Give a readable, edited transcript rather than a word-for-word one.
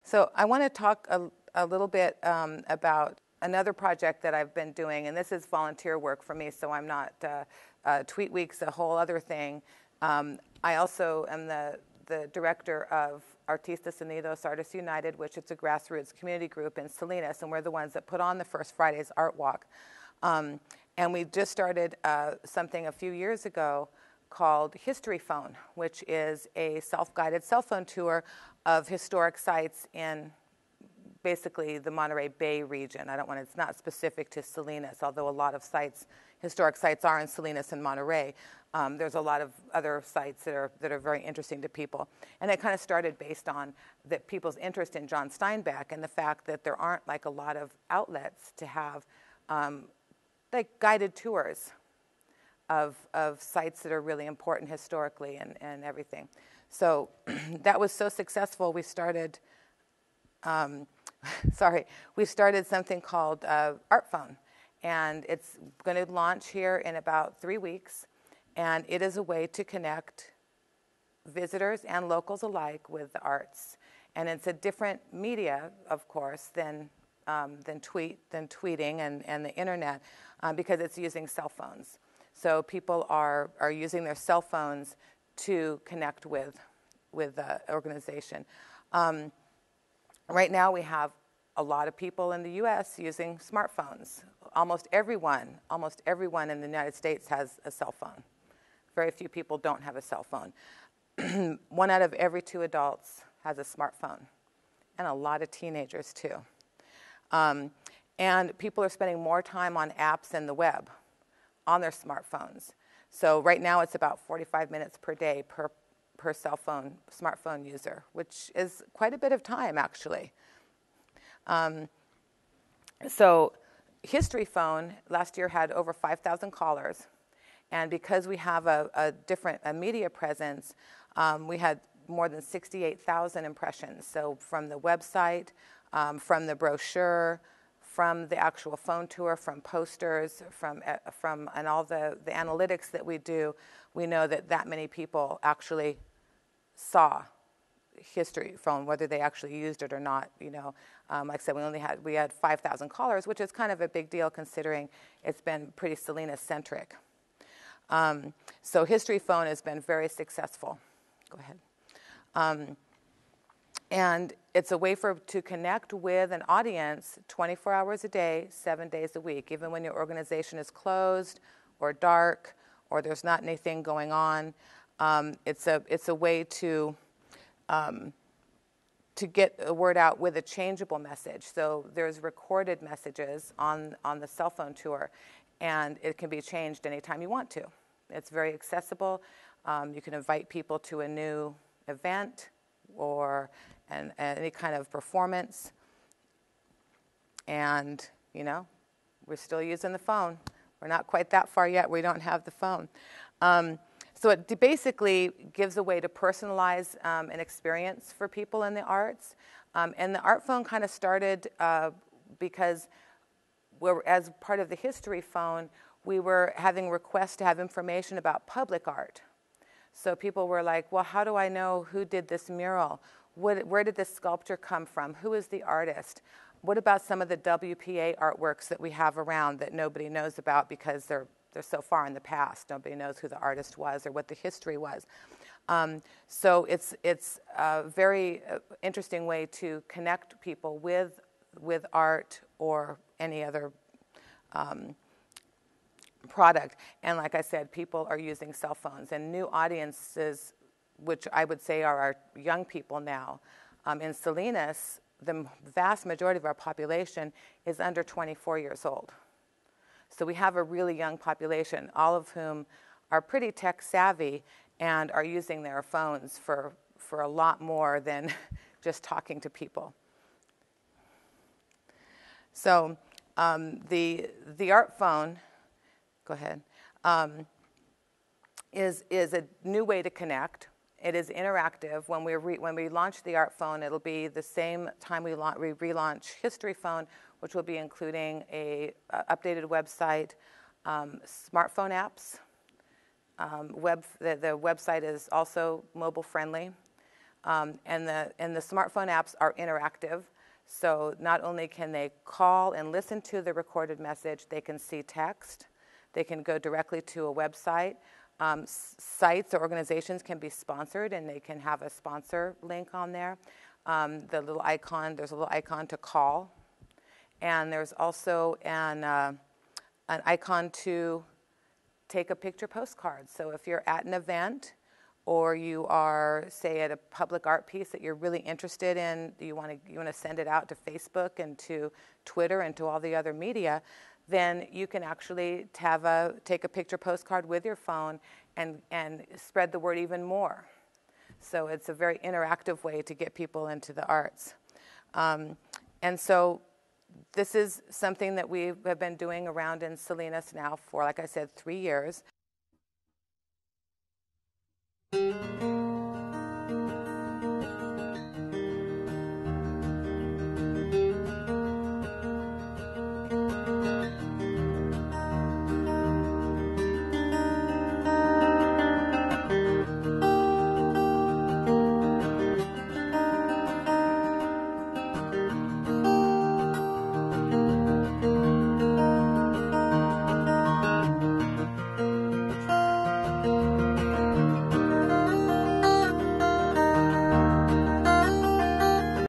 So I want to talk a little bit about another project that I've been doing, and this is volunteer work for me, so I'm not, Tweet Week's a whole other thing. I also am the director of Artistas Unidos, Artists United, which is a grassroots community group in Salinas, and we're the ones that put on the First Friday's Art Walk. And we just started something a few years ago called History Phone, which is a self-guided cell phone tour of historic sites in basically the Monterey Bay region. It's not specific to Salinas, although a lot of sites, historic sites are in Salinas and Monterey. There's a lot of other sites that are very interesting to people. And it kind of started based on people's interest in John Steinbeck and the fact that there aren't like a lot of outlets to have like guided tours of sites that are really important historically and everything. So that was so successful, we started, we started something called ArtPhone. And it's going to launch here in about 3 weeks. And it is a way to connect visitors and locals alike with the arts. And it's a different media, of course, than tweeting and the internet, because it's using cell phones. So people are using their cell phones to connect with the organization. Right now we have a lot of people in the U.S. using smartphones. Almost everyone in the United States has a cell phone. Very few people don't have a cell phone. 1 out of every 2 adults has a smartphone, and a lot of teenagers too. And people are spending more time on apps and the web on their smartphones. So right now it's about 45 minutes per day per smartphone user, which is quite a bit of time actually. So History Phone last year had over 5,000 callers, and because we have a media presence, we had more than 68,000 impressions. So from the website, from the brochure, from the actual phone tour, from posters, from and all the analytics that we do, we know that many people actually saw History Phone, whether they actually used it or not. Like I said, we had 5,000 callers, which is kind of a big deal considering it's been pretty Salinas centric. So History Phone has been very successful. Go ahead. And it's a way to connect with an audience 24 hours a day, 7 days a week, even when your organization is closed or dark or there's not anything going on. It's a way to get the word out with a changeable message. So there's recorded messages on the cell phone tour, and it can be changed anytime you want to. It's very accessible. You can invite people to a new event or any kind of performance. And, we're still using the phone. We're not quite that far yet. We don't have the phone. So it basically gives a way to personalize an experience for people in the arts. And the ArtPhone kind of started because as part of the History Phone, we were having requests to have information about public art. So people were like, well, how do I know who did this mural? Where did this sculpture come from? Who is the artist? What about some of the WPA artworks that we have around that nobody knows about because they're so far in the past? Nobody knows who the artist was or what the history was. So it's a very interesting way to connect people with art or any other product. And like I said, people are using cell phones, and new audiences, which I would say are our young people now. In Salinas, the vast majority of our population is under 24 years old. So we have a really young population, all of whom are pretty tech savvy and are using their phones for a lot more than just talking to people. So the ArtPhone, go ahead, is a new way to connect. It is interactive. When we launch the ArtPhone, it'll be the same time we relaunch History Phone, which will be including a updated website, smartphone apps. The website is also mobile friendly. And the smartphone apps are interactive. So not only can they call and listen to the recorded message, they can see text. They can go directly to a website. Sites or organizations can be sponsored, and they can have a sponsor link on there. There's a little icon to call. And there's also an icon to take a picture postcard. So if you're at an event, or you are, say, at a public art piece that you're really interested in, you want to send it out to Facebook and to Twitter and to all the other media, then you can actually take a picture postcard with your phone and spread the word even more. So it's a very interactive way to get people into the arts. And so this is something that we have been doing around in Salinas now for, like I said, 3 years.